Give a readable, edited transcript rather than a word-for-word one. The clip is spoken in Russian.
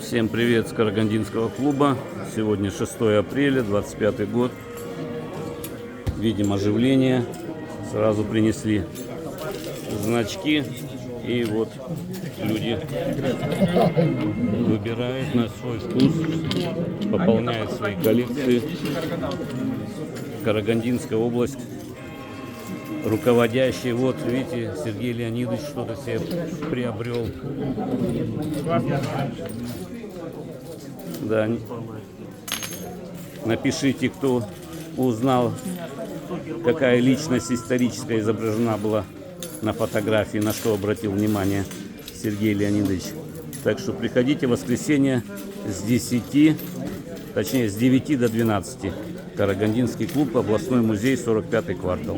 Всем привет с Карагандинского клуба. Сегодня 6 апреля, 25 год. Видим оживление. Сразу принесли значки. И вот люди выбирают на свой вкус, пополняют свои коллекции. Карагандинская область. Руководящий, вот видите, Сергей Леонидович что-то себе приобрел. Да. Напишите, кто узнал, какая личность историческая изображена была на фотографии, на что обратил внимание Сергей Леонидович. Так что приходите в воскресенье с 10, точнее с 9 до 12. Карагандинский клуб, областной музей, 45-й квартал.